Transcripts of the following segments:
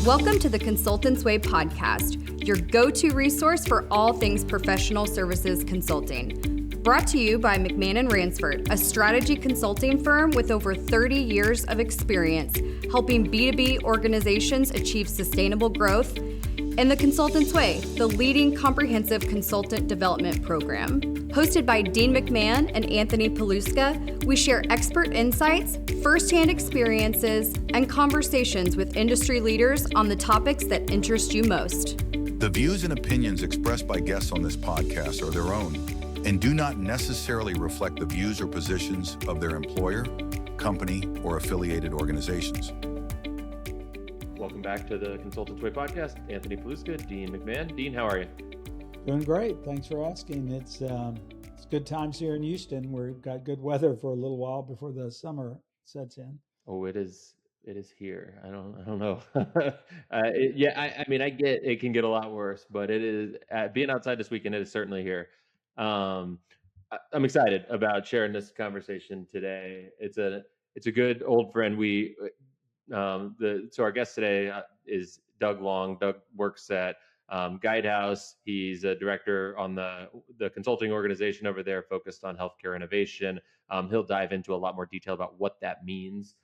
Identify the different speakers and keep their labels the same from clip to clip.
Speaker 1: Welcome to the Consultant's Way podcast, your go-to resource for all things professional services consulting. Brought to you by McMahon & Ransford, a strategy consulting firm with over 30 years of experience helping B2B organizations achieve sustainable growth, and the Consultant's Way, the leading comprehensive consultant development program. Hosted by Dean McMahon and Anthony Paluska, we share expert insights, firsthand experiences, and conversations with industry leaders on the topics that interest you most.
Speaker 2: The views and opinions expressed by guests on this podcast are their own and do not necessarily reflect the views or positions of their employer, company, or affiliated organizations.
Speaker 3: Welcome back to the Consultant's Way podcast. Anthony Paluska, Dean McMahon. Dean, how are you?
Speaker 4: Doing great. Thanks for asking. It's good times here in Houston. We've got good weather for a little while before the summer sets in.
Speaker 3: Oh, it is here. I don't know. I mean, I get it can get a lot worse, but it is being outside this weekend. It is certainly here. I'm excited about sharing this conversation today. It's a good old friend. So our guest today is Doug Long. Doug works at Guidehouse. He's a director on the consulting organization over there focused on healthcare innovation. He'll dive into a lot more detail about what that means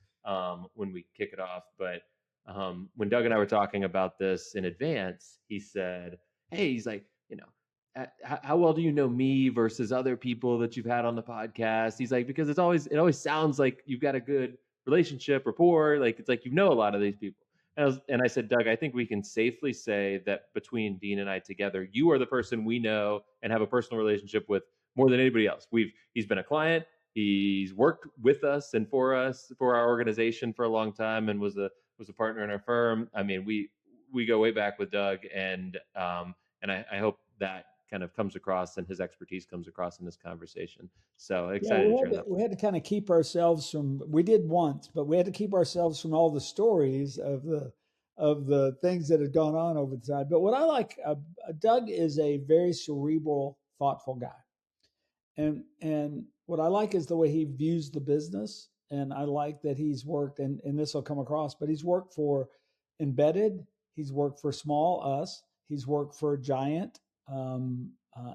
Speaker 3: when we kick it off. But when Doug and I were talking about this in advance, he said, hey, he's like, how well do you know me versus other people that you've had on the podcast? He's like, because it always sounds like you've got a good relationship, rapport. Like, it's like, a lot of these people. And I said, Doug, I think we can safely say that between Dean and I together, you are the person we know and have a personal relationship with more than anybody else. He's been a client. He's worked with us and for our organization for a long time, and was a partner in our firm. I mean, we go way back with Doug, and I hope that kind of comes across and his expertise comes across in this conversation. So excited to share that.
Speaker 4: We had to kind of keep ourselves from, we did once, but we had to keep ourselves from all the stories of the things that had gone on over the time. But what I like, Doug is a very cerebral, thoughtful guy. And what I like is the way he views the business. And I like that he's worked, and this will come across, but he's worked for Embedded. He's worked for Small Us. He's worked for Giant.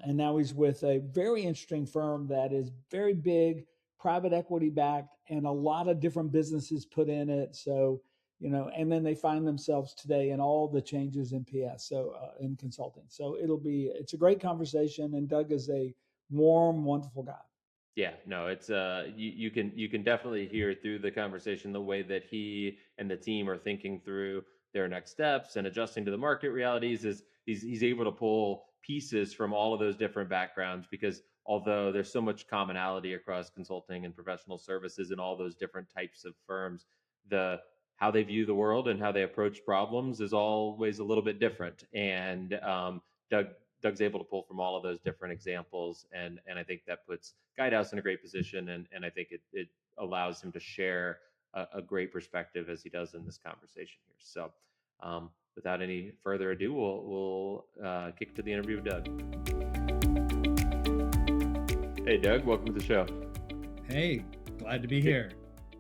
Speaker 4: And now he's with a very interesting firm that is very big, private equity backed, and a lot of different businesses put in it. So, and then they find themselves today in all the changes in PS, so in consulting. So it's a great conversation, and Doug is a warm, wonderful guy.
Speaker 3: Yeah, no, it's you can definitely hear through the conversation the way that he and the team are thinking through their next steps and adjusting to the market realities. Is he's able to pull pieces from all of those different backgrounds, because although there's so much commonality across consulting and professional services and all those different types of firms, how they view the world and how they approach problems is always a little bit different. And Doug's able to pull from all of those different examples, and I think that puts Guidehouse in a great position, and I think it allows him to share a great perspective as he does in this conversation here. So without any further ado, we'll kick to the interview with Doug. Hey, Doug, welcome to the show.
Speaker 5: Hey, glad to be here.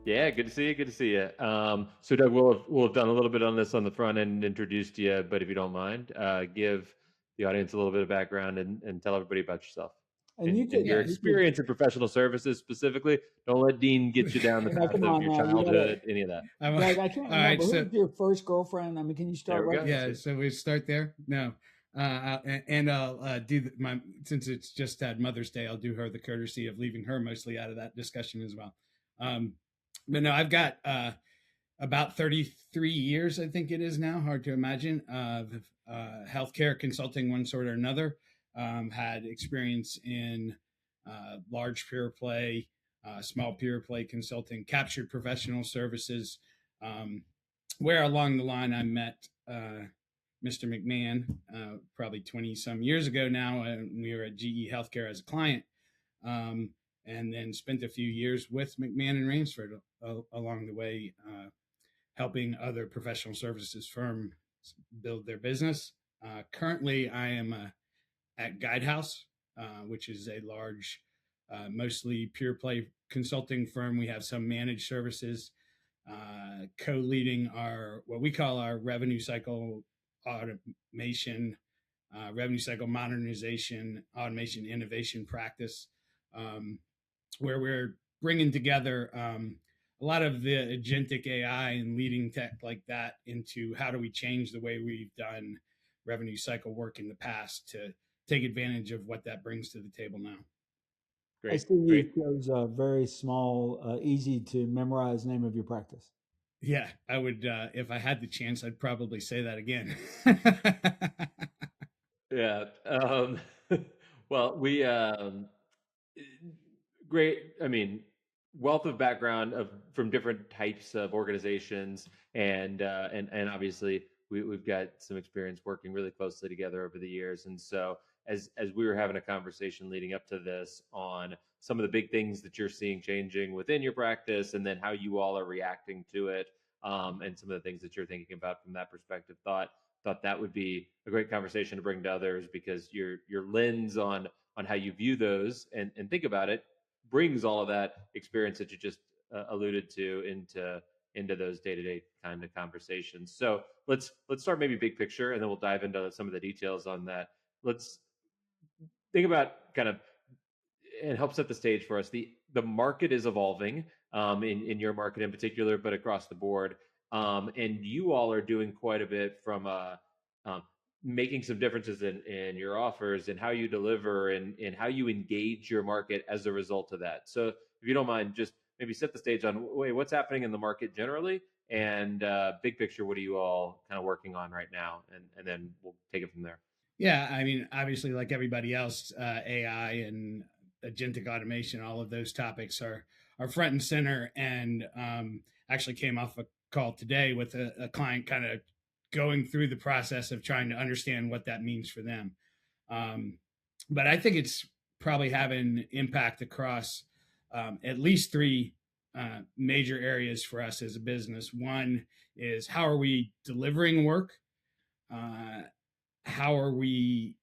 Speaker 3: Yeah, good to see you. Good to see you. So, Doug, we'll have done a little bit on this on the front end, introduced you, but if you don't mind, give the audience a little bit of background and tell everybody about yourself. And your experience in professional services specifically. Don't let Dean get you down the path of your childhood, any of that.
Speaker 4: I can't remember. Who was your first girlfriend? I mean, can you start right there?
Speaker 5: Yeah, so we start there? No. And I'll do since it's just had Mother's Day, I'll do her the courtesy of leaving her mostly out of that discussion as well. But no, I've got about 33 years, I think it is now, hard to imagine, of healthcare consulting, one sort or another. Had experience in large pure play, small pure play consulting, captured professional services, where along the line I met Mr. McMahon probably 20 some years ago now. We were at GE Healthcare as a client, and then spent a few years with McMahon and Ransford along the way, helping other professional services firms build their business. Currently, I am at Guidehouse, which is a large, mostly pure play consulting firm. We have some managed services co-leading what we call our revenue cycle automation, revenue cycle modernization, automation innovation practice, where we're bringing together a lot of the agentic AI and leading tech like that into how do we change the way we've done revenue cycle work in the past to take advantage of what that brings to the table now.
Speaker 4: I see you chose a very small, easy to memorize name of your practice.
Speaker 5: Yeah, I would. If I had the chance, I'd probably say that again.
Speaker 3: Yeah. Well, we great. I mean, wealth of background from different types of organizations, and obviously we've got some experience working really closely together over the years. And so as we were having a conversation leading up to this on some of the big things that you're seeing changing within your practice, and then how you all are reacting to it, and some of the things that you're thinking about from that perspective, thought that would be a great conversation to bring to others, because your lens on how you view those and think about it brings all of that experience that you just alluded to into those day-to-day kind of conversations. So let's start maybe big picture, and then we'll dive into some of the details on that. Let's think about kind of, and help set the stage for us. The market is evolving, in your market in particular, but across the board. And you all are doing quite a bit from um, making some differences in your offers and how you deliver and how you engage your market as a result of that. So if you don't mind, just maybe set the stage on, wait, what's happening in the market generally, and big picture, what are you all kind of working on right now, and then we'll take it from there.
Speaker 5: Yeah, I mean, obviously, like everybody else, AI and agentic automation, all of those topics are front and center. And actually came off a call today with a client, kind of going through the process of trying to understand what that means for them. But I think it's probably having impact across at least three major areas for us as a business. One is, how are we delivering work? How are we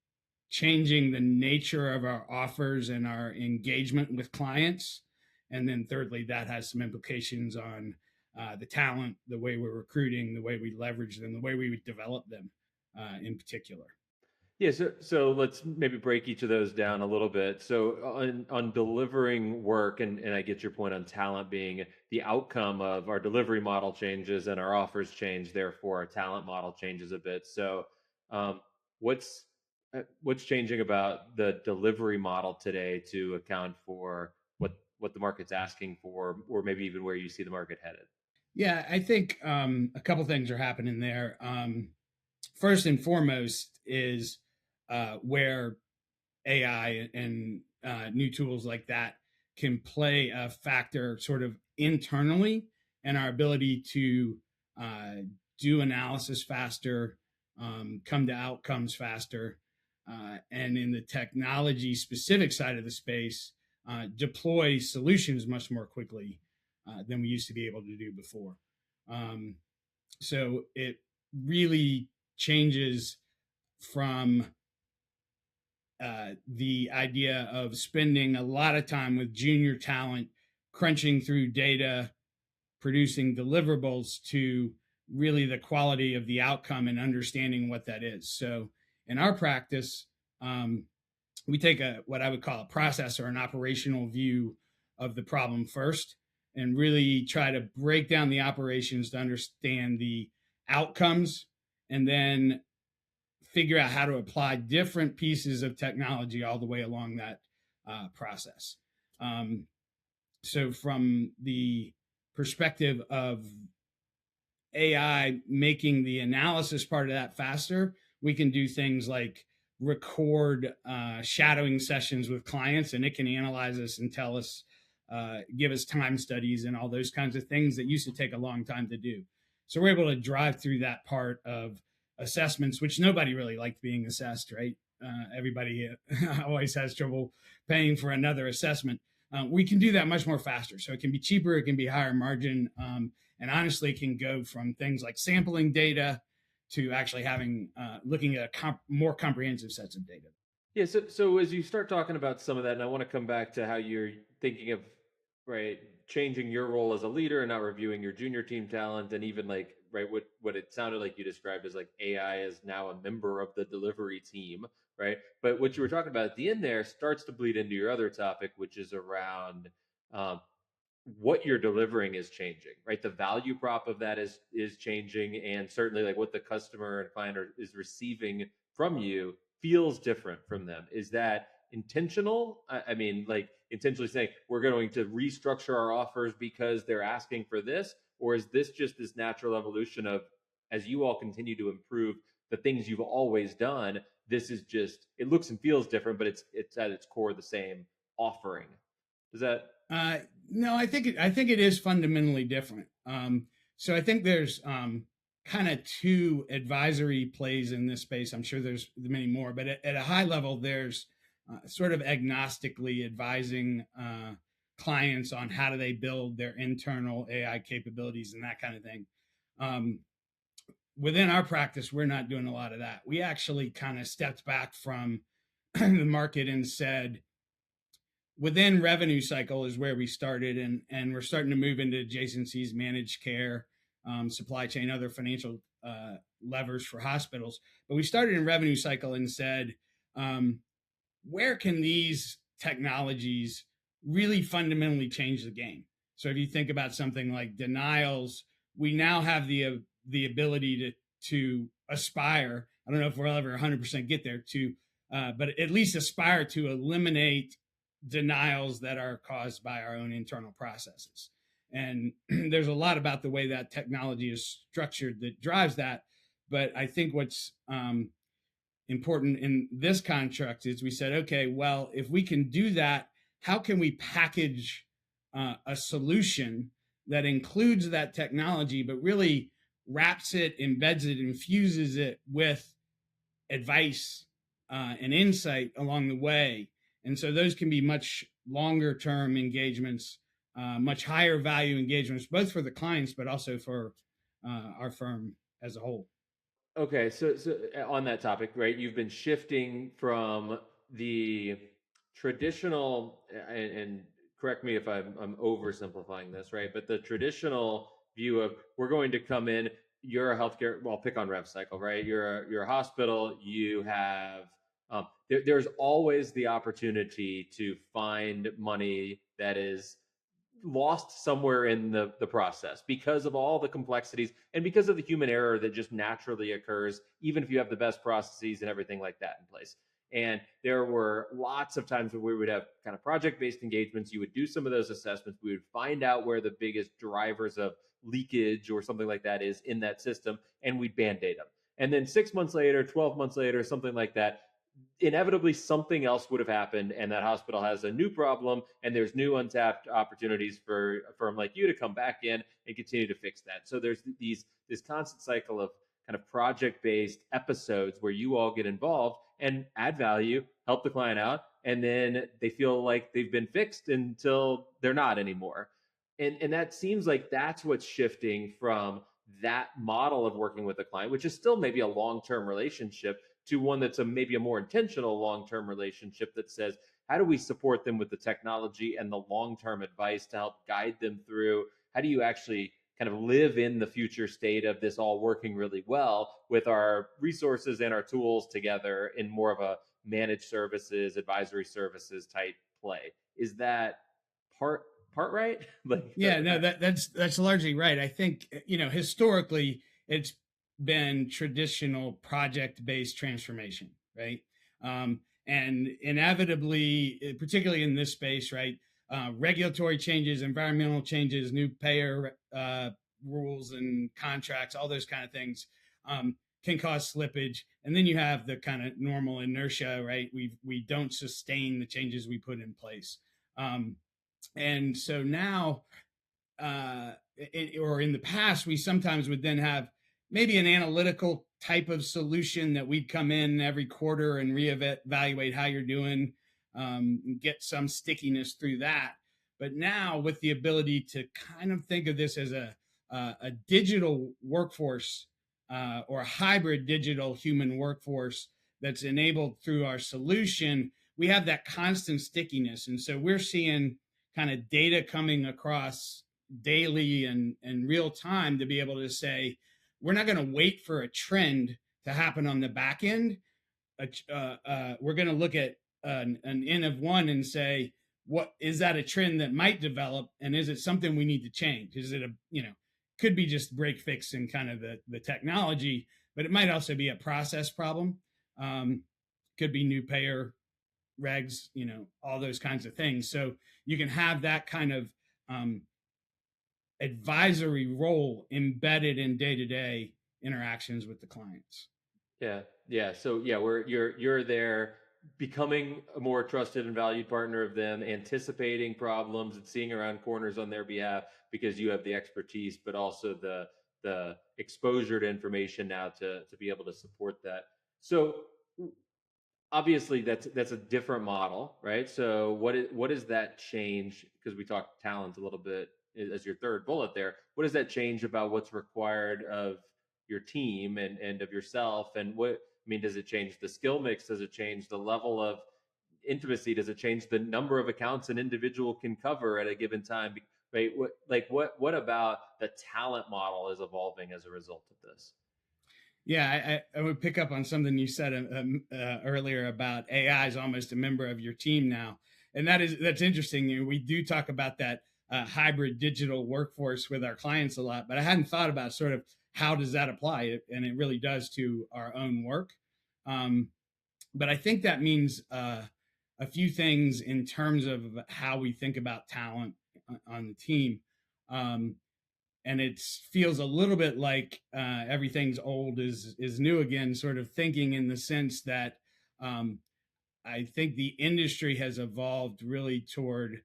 Speaker 5: changing the nature of our offers and our engagement with clients? And then thirdly, that has some implications on the talent, the way we're recruiting, the way we leverage them, the way we would develop them in particular.
Speaker 3: Yeah, so let's maybe break each of those down a little bit. So on delivering work, and I get your point on talent being the outcome of our delivery model changes and our offers change, therefore our talent model changes a bit. So um, what's changing about the delivery model today to account for what the market's asking for, or maybe even where you see the market headed?
Speaker 5: Yeah, I think a couple things are happening there. First and foremost is where AI and new tools like that can play a factor sort of internally, and our ability to do analysis faster, come to outcomes faster, and in the technology specific side of the space, deploy solutions much more quickly than we used to be able to do before. So it really changes from the idea of spending a lot of time with junior talent, crunching through data, producing deliverables, to really the quality of the outcome and understanding what that is. So in our practice, we take what I would call a process or an operational view of the problem first, and really try to break down the operations to understand the outcomes, and then figure out how to apply different pieces of technology all the way along that process. So from the perspective of AI making the analysis part of that faster, we can do things like record shadowing sessions with clients, and it can analyze us and tell us, give us time studies and all those kinds of things that used to take a long time to do. So we're able to drive through that part of assessments, which nobody really liked being assessed, right? Everybody always has trouble paying for another assessment. We can do that much more faster. So it can be cheaper, it can be higher margin, and honestly can go from things like sampling data to actually having looking at more comprehensive sets of data.
Speaker 3: Yeah, so as you start talking about some of that, and I want to come back to how you're thinking of, right, changing your role as a leader and not reviewing your junior team talent, and even like right what it sounded like you described as like AI is now a member of the delivery team, right? But what you were talking about at the end there starts to bleed into your other topic, which is around um, what you're delivering is changing, right? The value prop of that is changing, and certainly like what the customer and client is receiving from you feels different from them. Is that intentional? I mean, like intentionally saying we're going to restructure our offers because they're asking for this, or is this just this natural evolution of as you all continue to improve the things you've always done? This is just it looks and feels different, but it's at its core the same offering. Does that
Speaker 5: No, I think it is fundamentally different. So I think there's kind of two advisory plays in this space. I'm sure there's many more, but at a high level, there's sort of agnostically advising clients on how do they build their internal AI capabilities and that kind of thing. Within our practice, we're not doing a lot of that. We actually kind of stepped back from the market and said, within revenue cycle is where we started, and we're starting to move into adjacencies, managed care, supply chain, other financial levers for hospitals. But we started in revenue cycle and said, where can these technologies really fundamentally change the game? So if you think about something like denials, we now have the ability to aspire. I don't know if we'll ever 100% get there but at least aspire to eliminate denials that are caused by our own internal processes. And there's a lot about the way that technology is structured that drives that. But I think what's important in this contract is we said, okay, well, if we can do that, how can we package a solution that includes that technology, but really wraps it, embeds it, infuses it with advice and insight along the way. And so those can be much longer term engagements, much higher value engagements, both for the clients, but also for our firm as a whole.
Speaker 3: Okay, so on that topic, right? You've been shifting from the traditional, and correct me if I'm oversimplifying this, right? But the traditional view of we're going to come in, you're a healthcare, well, pick on rev cycle, right? You're a hospital, you have there's always the opportunity to find money that is lost somewhere in the process because of all the complexities and because of the human error that just naturally occurs, even if you have the best processes and everything like that in place. And there were lots of times where we would have kind of project-based engagements. You would do some of those assessments. We would find out where the biggest drivers of leakage or something like that is in that system, and we'd band-aid them. And then 6 months later, 12 months later, something like that, inevitably something else would have happened, and that hospital has a new problem, and there's new untapped opportunities for a firm like you to come back in and continue to fix that. So there's this constant cycle of kind of project-based episodes where you all get involved and add value, help the client out, and then they feel like they've been fixed until they're not anymore. And that seems like that's what's shifting from that model of working with a client, which is still maybe a long-term relationship, to one that's maybe a more intentional long-term relationship that says, how do we support them with the technology and the long-term advice to help guide them through? How do you actually kind of live in the future state of this all working really well with our resources and our tools together in more of a managed services, advisory services type play? Is that part right? Like,
Speaker 5: yeah, no, that's largely right. I think, historically it's been traditional project-based transformation, right? And inevitably, particularly in this space, right? Regulatory changes, environmental changes, new payer rules and contracts, all those kind of things can cause slippage. And then you have the kind of normal inertia, right? We don't sustain the changes we put in place. And so now, or in the past, we sometimes would then have maybe an analytical type of solution that we'd come in every quarter and reevaluate how you're doing, and get some stickiness through that. But now with the ability to kind of think of this as a digital workforce, or a hybrid digital human workforce that's enabled through our solution, we have that constant stickiness. And so we're seeing kind of data coming across daily and real time to be able to say, we're not going to wait for a trend to happen on the back end. We're going to look at an N of one and say, what is that a trend that might develop? And is it something we need to change? Is it could be just break fix in kind of the technology, but it might also be a process problem. Could be new payer regs, all those kinds of things. So you can have that kind of advisory role embedded in day-to-day interactions with the clients.
Speaker 3: Yeah. So yeah, you're there becoming a more trusted and valued partner of them, anticipating problems and seeing around corners on their behalf because you have the expertise, but also the exposure to information now to be able to support that. So obviously that's a different model, right? So what is that change? Because we talked talent a little bit as your third bullet there. What does that change about what's required of your team and of yourself? And does it change the skill mix? Does it change the level of intimacy? Does it change the number of accounts an individual can cover at a given time? Right? What about the talent model is evolving as a result of this?
Speaker 5: Yeah, I would pick up on something you said earlier about AI is almost a member of your team now, and that's interesting. We do talk about that hybrid digital workforce with our clients a lot, but I hadn't thought about sort of how does that apply, and it really does to our own work. But I think that means a few things in terms of how we think about talent on the team. And it feels a little bit like everything's old is new again, sort of thinking in the sense that I think the industry has evolved really toward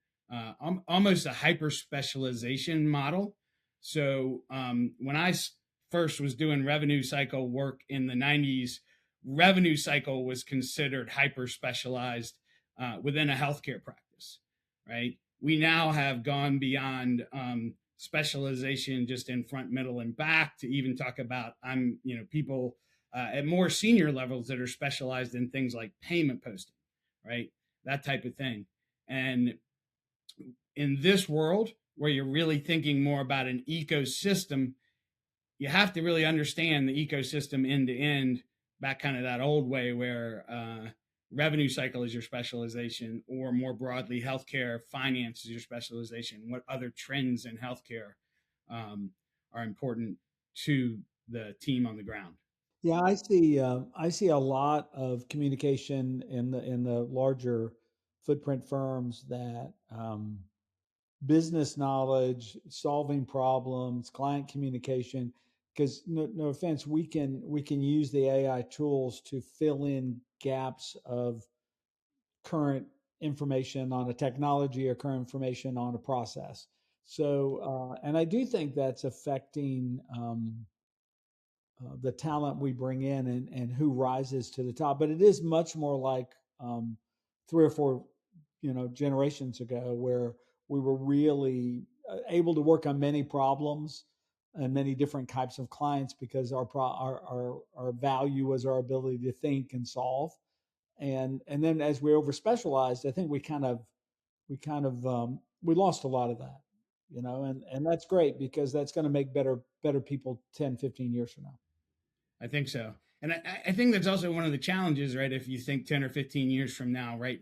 Speaker 5: almost a hyper specialization model. So when I first was doing revenue cycle work in the 90s, revenue cycle was considered hyper specialized within a healthcare practice, right? We now have gone beyond specialization just in front, middle, and back to even talk about people at more senior levels that are specialized in things like payment posting, right? That type of thing. And in this world where you're really thinking more about an ecosystem, you have to really understand the ecosystem end to end, back kind of that old way where revenue cycle is your specialization, or more broadly, healthcare finance is your specialization. What other trends in healthcare are important to the team on the ground?
Speaker 4: Yeah, I see a lot of communication in the larger footprint firms that business knowledge, solving problems, client communication. Because no offense, we can use the AI tools to fill in gaps of current information on a technology or current information on a process. So, and I do think that's affecting the talent we bring in and who rises to the top. But it is much more like 3 or 4, generations ago, where we were really able to work on many problems and many different types of clients because our value was our ability to think and solve. And then as we over specialized, I think we lost a lot of that, and that's great because that's going to make better people 10, 15 years from now.
Speaker 5: I think so. And I think that's also one of the challenges, right? If you think 10 or 15 years from now, right?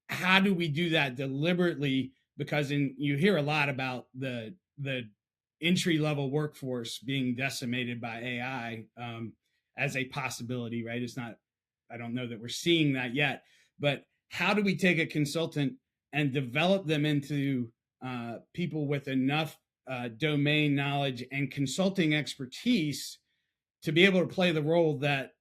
Speaker 5: How do we do that deliberately? Because you hear a lot about the entry level workforce being decimated by AI as a possibility, right? It's not, I don't know that we're seeing that yet, but how do we take a consultant and develop them into people with enough domain knowledge and consulting expertise to be able to play the role that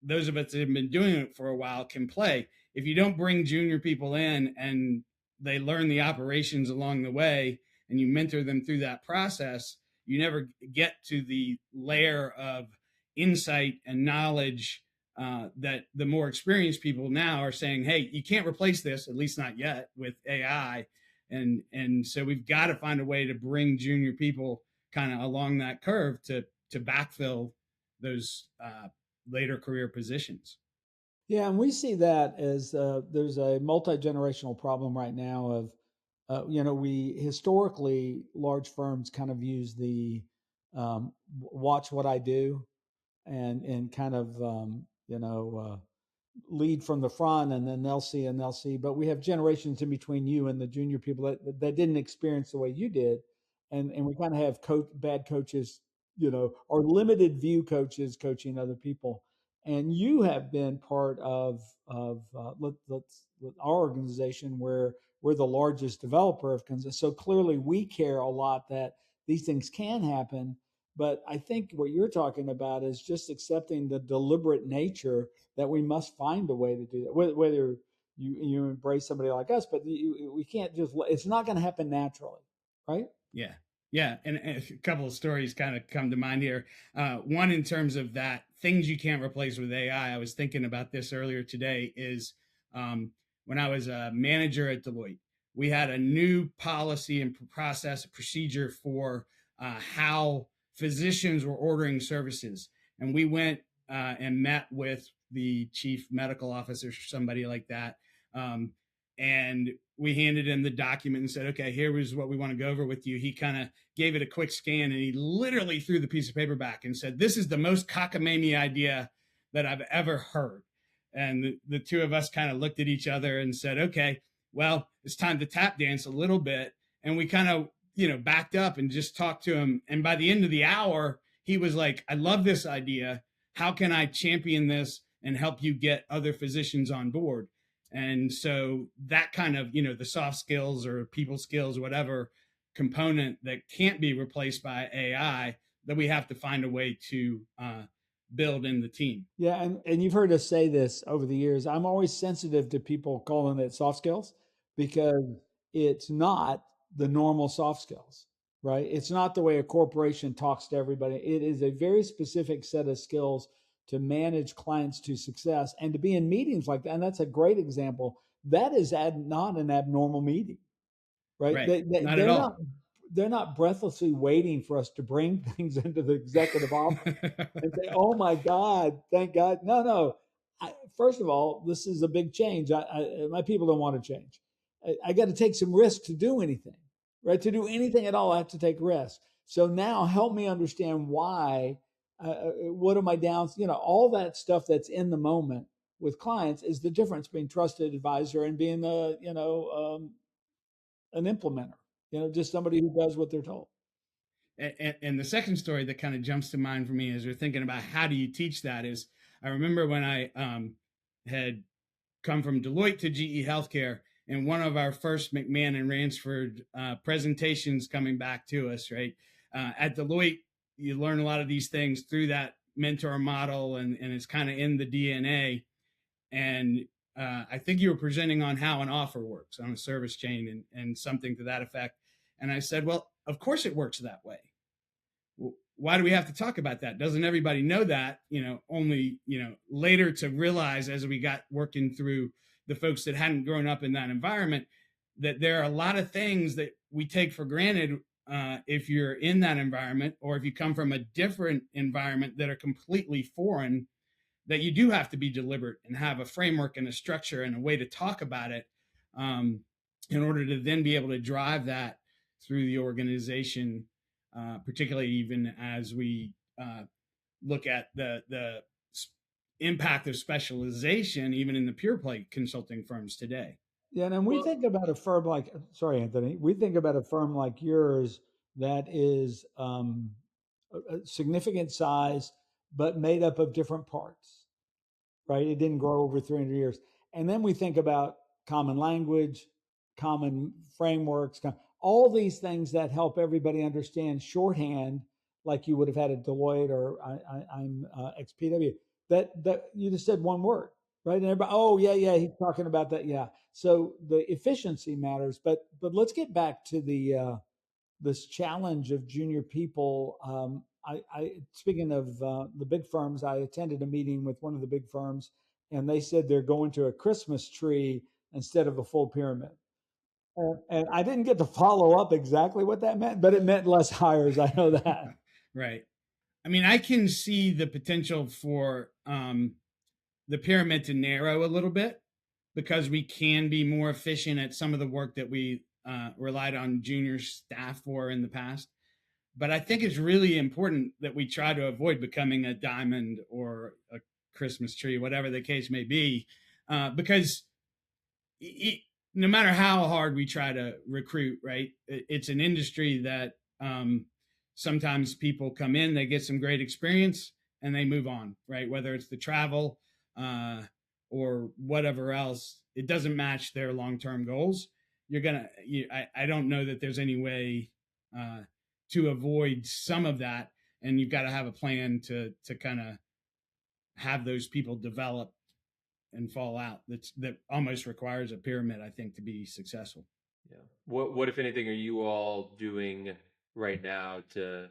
Speaker 5: those of us that have been doing it for a while can play? If you don't bring junior people in and they learn the operations along the way and you mentor them through that process, you never get to the layer of insight and knowledge that the more experienced people now are saying, hey, you can't replace this, at least not yet, with AI. And so we've got to find a way to bring junior people kind of along that curve to backfill those later career positions.
Speaker 4: Yeah, and we see that as there's a multi-generational problem right now of, we historically, large firms kind of use the watch what I do, and kind of lead from the front, and then they'll see. But we have generations in between you and the junior people that didn't experience the way you did, and we kind of have bad coaches, or limited view coaches coaching other people. And you have been part of our organization, where we're the largest developer of Kansas. So clearly, we care a lot that these things can happen. But I think what you're talking about is just accepting the deliberate nature that we must find a way to do that. Whether you embrace somebody like us, but we can't just. It's not going to happen naturally, right?
Speaker 5: Yeah. Yeah. And a couple of stories kind of come to mind here. One, in terms of that, things you can't replace with AI. I was thinking about this earlier today, is when I was a manager at Deloitte, we had a new policy and process, procedure for how physicians were ordering services. And we went and met with the chief medical officer, somebody like that. And we handed him the document and said, okay, here was what we want to go over with you. He kind of gave it a quick scan, and he literally threw the piece of paper back and said, this is the most cockamamie idea that I've ever heard. And the two of us kind of looked at each other and said, okay, well, it's time to tap dance a little bit. And we kind of, backed up and just talked to him. And by the end of the hour, he was like, I love this idea. How can I champion this and help you get other physicians on board? And so that kind of, the soft skills or people skills, whatever component that can't be replaced by AI, that we have to find a way to build in the team.
Speaker 4: Yeah, and you've heard us say this over the years. I'm always sensitive to people calling it soft skills, because it's not the normal soft skills, right? It's not the way a corporation talks to everybody. It is a very specific set of skills to manage clients to success and to be in meetings like that. And that's a great example. That is not an abnormal meeting, right?
Speaker 5: Right. Not at all.
Speaker 4: They're not breathlessly waiting for us to bring things into the executive office and say, "Oh my God, thank God." No. First of all, this is a big change. My people don't want to change. I got to take some risk to do anything, right? To do anything at all, I have to take risks. So now, help me understand why. What are my downs? All that stuff that's in the moment with clients is the difference between trusted advisor and being an implementer. Just somebody who does what they're told.
Speaker 5: And the second story that kind of jumps to mind for me as we're thinking about how do you teach that is, I remember when I had come from Deloitte to GE Healthcare, and one of our first McMahon and Ransford presentations coming back to us, right? At Deloitte, you learn a lot of these things through that mentor model, and it's kind of in the DNA. And I think you were presenting on how an offer works on a service chain and something to that effect. And I said, well, of course it works that way. Why do we have to talk about that? Doesn't everybody know that? Only, later to realize, as we got working through the folks that hadn't grown up in that environment, that there are a lot of things that we take for granted if you're in that environment, or if you come from a different environment that are completely foreign, that you do have to be deliberate and have a framework and a structure and a way to talk about it in order to then be able to drive that through the organization, particularly even as we look at the impact of specialization, even in the pure play consulting firms today.
Speaker 4: Yeah, and we think about a firm like, sorry, Anthony, we think about a firm like yours that is a significant size, but made up of different parts, right? It didn't grow over 300 years. And then we think about common language, common frameworks, all these things that help everybody understand shorthand, like you would have had at Deloitte or I'm XPW. That you just said one word, right? And everybody, oh yeah, he's talking about that, yeah. So the efficiency matters, but let's get back to the this challenge of junior people. I speaking of the big firms, I attended a meeting with one of the big firms, and they said they're going to a Christmas tree instead of a full pyramid. And I didn't get to follow up exactly what that meant, but it meant less hires. I know that.
Speaker 5: Right. I mean, I can see the potential for the pyramid to narrow a little bit because we can be more efficient at some of the work that we relied on junior staff for in the past. But I think it's really important that we try to avoid becoming a diamond or a Christmas tree, whatever the case may be, because no matter how hard we try to recruit, right, it's an industry that sometimes people come in, they get some great experience, and they move on, right? Whether it's the travel or whatever else, it doesn't match their long-term goals. I don't know that there's any way to avoid some of that, and you've got to have a plan to kind of have those people develop and fall out. That almost requires a pyramid, I think, to be successful.
Speaker 3: Yeah. What if anything are you all doing right now to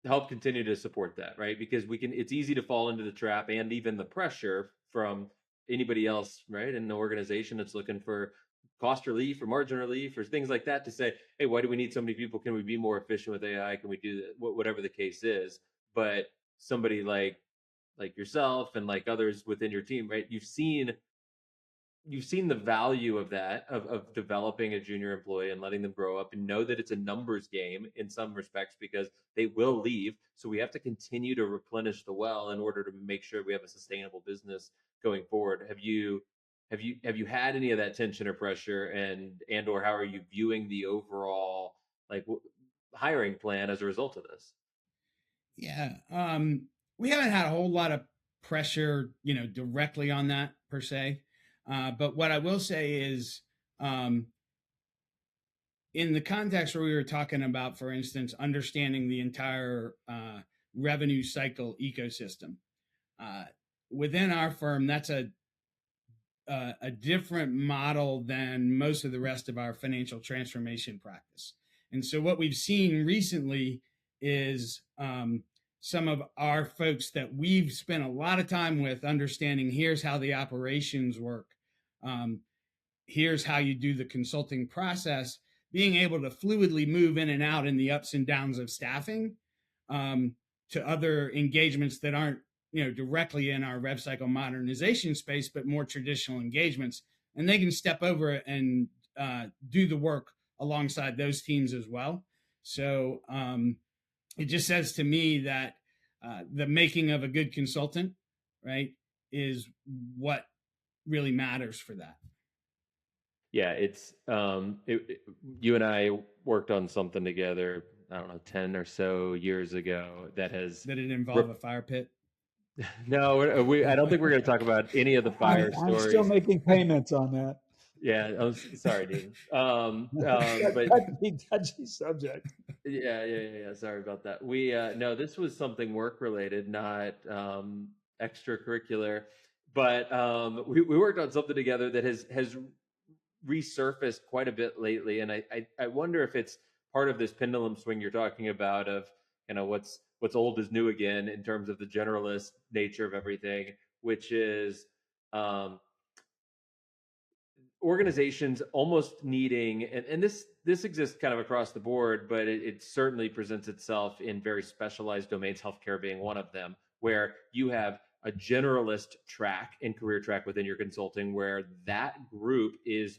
Speaker 3: help continue to support that, right? Because it's easy to fall into the trap and even the pressure from anybody else, right, in the organization that's looking for cost relief or margin relief or things like that to say, hey, why do we need so many people? Can we be more efficient with AI? Can we do that? Whatever the case is. But somebody like yourself and like others within your team, right? You've seen the value of that, of developing a junior employee and letting them grow up and know that it's a numbers game in some respects because they will leave. So we have to continue to replenish the well in order to make sure we have a sustainable business going forward. Have you had any of that tension or pressure, and or how are you viewing the overall hiring plan as a result of this?
Speaker 5: Yeah. We haven't had a whole lot of pressure, directly on that per se. But what I will say is, in the context where we were talking about, for instance, understanding the entire revenue cycle ecosystem, within our firm, that's a different model than most of the rest of our financial transformation practice. And so what we've seen recently is some of our folks that we've spent a lot of time with understanding, here's how the operations work. Here's how you do the consulting process, being able to fluidly move in and out in the ups and downs of staffing to other engagements that aren't directly in our rev cycle modernization space, but more traditional engagements. And they can step over and do the work alongside those teams as well. So it just says to me that the making of a good consultant, right, is what really matters for that.
Speaker 3: Yeah, it's you and I worked on something together, I don't know, 10 or so years ago that
Speaker 5: Did it involve a fire pit?
Speaker 3: No, I don't think we're going to talk about any of the fire
Speaker 4: I'm
Speaker 3: stories.
Speaker 4: still making payments on that.
Speaker 3: Yeah, I'm sorry, Dean.
Speaker 4: But touchy subject.
Speaker 3: Yeah. Sorry about that. We no, this was something work related, not extracurricular. But we worked on something together that has resurfaced quite a bit lately, and I wonder if it's part of this pendulum swing you're talking about of what's old is new again in terms of the generalist nature of everything, which is organizations almost needing, and this exists kind of across the board, but it certainly presents itself in very specialized domains, healthcare being one of them, where you have a generalist track and career track within your consulting where that group is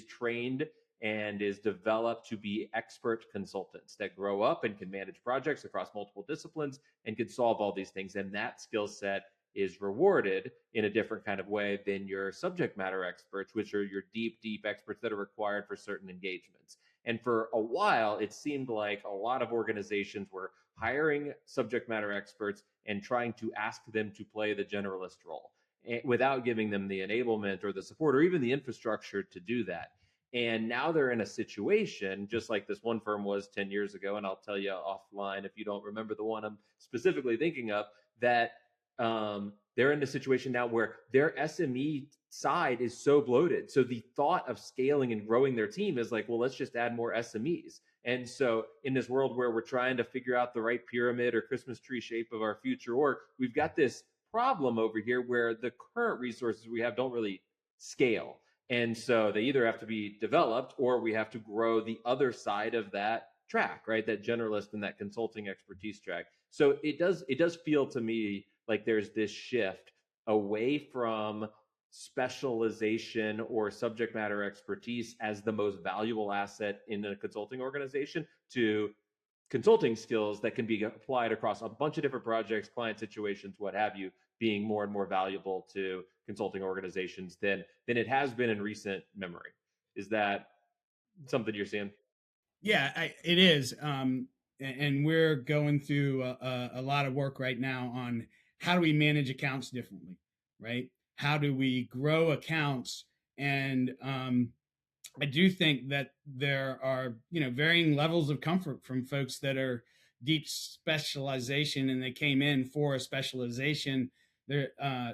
Speaker 3: trained and is developed to be expert consultants that grow up and can manage projects across multiple disciplines and can solve all these things. And that skill set is rewarded in a different kind of way than your subject matter experts, which are your deep experts that are required for certain engagements. And for a while, it seemed like a lot of organizations were hiring subject matter experts and trying to ask them to play the generalist role without giving them the enablement or the support or even the infrastructure to do that. And now they're in a situation just like this one firm was 10 years ago. And I'll tell you offline if you don't remember the one I'm specifically thinking of, that they're in a situation now where their SME side is so bloated. So the thought of scaling and growing their team is like, well, let's just add more SMEs. And so in this world where we're trying to figure out the right pyramid or Christmas tree shape of our future org, we've got this problem over here where the current resources we have don't really scale. And so they either have to be developed or we have to grow the other side of that track, right? That generalist and that consulting expertise track. So it does feel to me like there's this shift away from specialization or subject matter expertise as the most valuable asset in a consulting organization to consulting skills that can be applied across a bunch of different projects, client situations, what have you, being more and more valuable to consulting organizations than it has been in recent memory. Is that something you're seeing?
Speaker 5: Yeah, it is. And we're going through a lot of work right now on how do we manage accounts differently, right? How do we grow accounts? And I do think that there are, varying levels of comfort from folks that are deep specialization and they came in for a specialization. There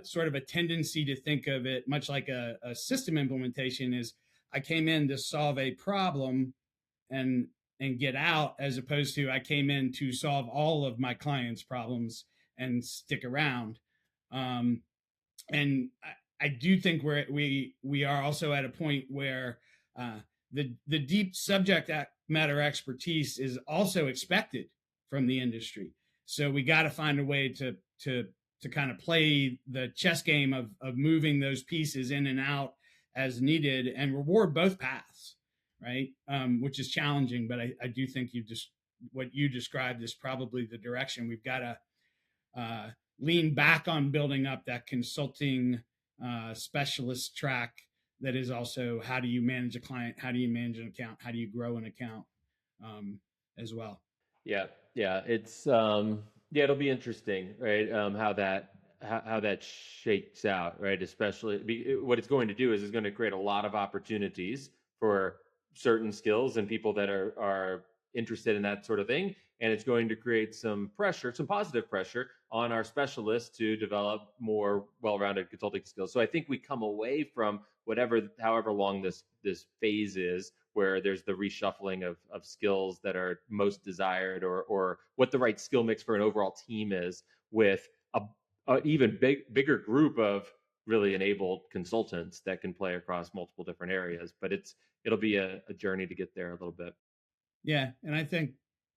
Speaker 5: sort of a tendency to think of it much like a system implementation is I came in to solve a problem and get out, as opposed to I came in to solve all of my clients' problems and stick around. Um, and I do think we are also at a point where the deep subject matter expertise is also expected from the industry. So we got to find a way to kind of play the chess game of moving those pieces in and out as needed and reward both paths, right? Which is challenging, but I do think what you described is probably the direction we've got to lean back on building up that consulting specialist track that is also how do you manage a client, how do you manage an account, how do you grow an account as well.
Speaker 3: Yeah, yeah, yeah, it'll be interesting, right? How that shakes out, right? Especially what it's going to do is it's going to create a lot of opportunities for certain skills and people that are interested in that sort of thing, and it's going to create some pressure, some positive pressure on our specialists to develop more well-rounded consulting skills. So I think we come away from however long this phase is, where there's the reshuffling of skills that are most desired, or what the right skill mix for an overall team is, with a even bigger group of really enabled consultants that can play across multiple different areas. But it'll be a journey to get there a little bit.
Speaker 5: Yeah, and I think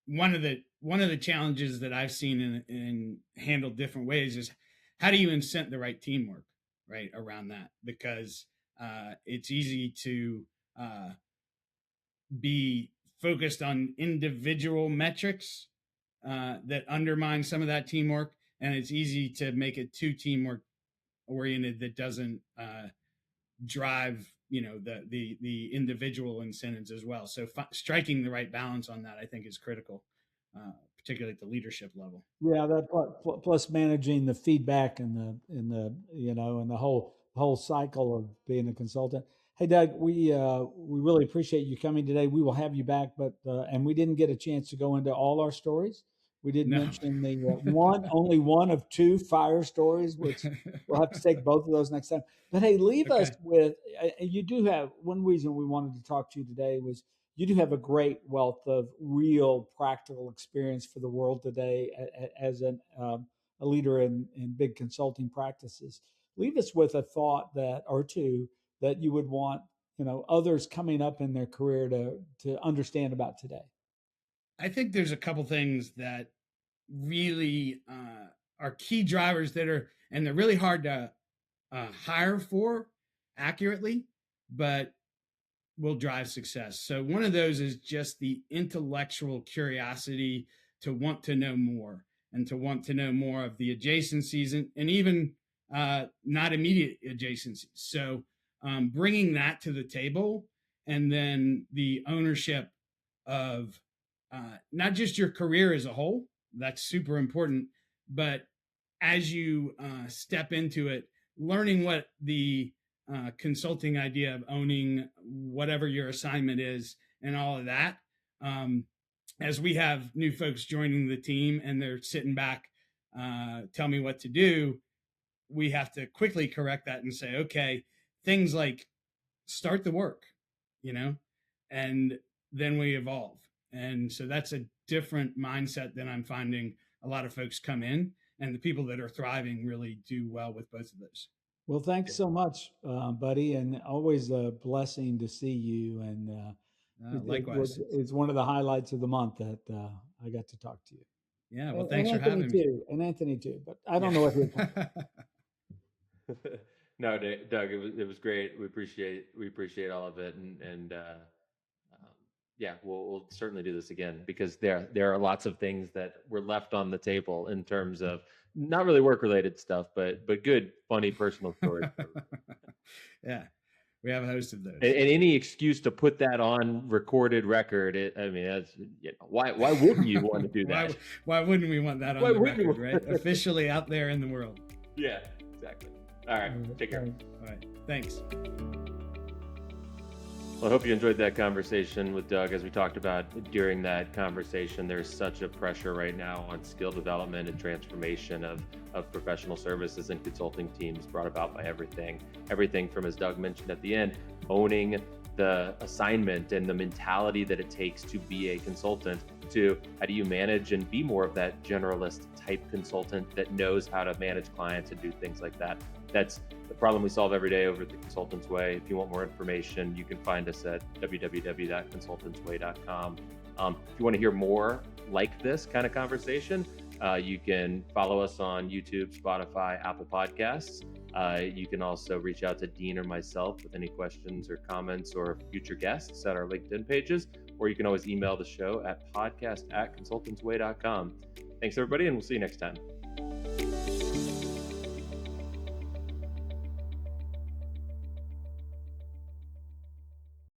Speaker 5: one of the challenges that I've seen in handled different ways is how do you incent the right teamwork right around that, because it's easy to be focused on individual metrics that undermine some of that teamwork, and it's easy to make it too teamwork oriented that doesn't drive the individual incentives as well. So striking the right balance on that, I think, is critical, particularly at the leadership level.
Speaker 4: Yeah, that plus managing the feedback and the whole cycle of being a consultant. Hey, Doug, we really appreciate you coming today. We will have you back, but and we didn't get a chance to go into all our stories. We did mention the only one of two fire stories, which we'll have to take both of those next time. But hey, leave us with, you do have, one reason we wanted to talk to you today was you do have a great wealth of real practical experience for the world today as a leader in big consulting practices. Leave us with a thought or two that you would want others coming up in their career to understand about today.
Speaker 5: I think there's a couple things that really are key drivers they're really hard to hire for accurately, but will drive success. So one of those is just the intellectual curiosity to want to know more, and to want to know more of the adjacencies and even not immediate adjacencies. So bringing that to the table, and then the ownership of not just your career as a whole, that's super important, but as you step into it, learning what the consulting idea of owning whatever your assignment is and all of that. As we have new folks joining the team and they're sitting back, tell me what to do, we have to quickly correct that and say, okay, things like start the work, and then we evolve. And so that's a different mindset than I'm finding a lot of folks come in, and the people that are thriving really do well with both of those.
Speaker 4: Well, thanks so much, buddy, and always a blessing to see you. And
Speaker 5: likewise,
Speaker 4: it's one of the highlights of the month that I got to talk to you.
Speaker 5: Yeah, well, thanks for having
Speaker 4: me. And Anthony too, but I don't know what his
Speaker 3: No, Doug, it was great. We appreciate all of it, and yeah, we'll certainly do this again, because there are lots of things that were left on the table in terms of not really work related stuff, but good, funny personal stories.
Speaker 5: Yeah, we have a host of those.
Speaker 3: And any excuse to put that on recorded record, that's, why wouldn't you want to do that?
Speaker 5: Why wouldn't we want that on the record, right? Officially out there in the world.
Speaker 3: Yeah, exactly. All right, take care.
Speaker 5: All right, thanks.
Speaker 3: Well, I hope you enjoyed that conversation with Doug. As we talked about during that conversation, there's such a pressure right now on skill development and transformation of professional services and consulting teams, brought about by everything from, as Doug mentioned at the end, owning the assignment and the mentality that it takes to be a consultant, to how do you manage and be more of that generalist type consultant that knows how to manage clients and do things like that. That's the problem we solve every day over at the Consultant's Way. If you want more information, you can find us at www.consultantsway.com. If you want to hear more like this kind of conversation, you can follow us on YouTube, Spotify, Apple Podcasts. You can also reach out to Dean or myself with any questions or comments or future guests at our LinkedIn pages, or you can always email the show at podcast@consultantsway.com. Thanks, everybody, and we'll see you next time.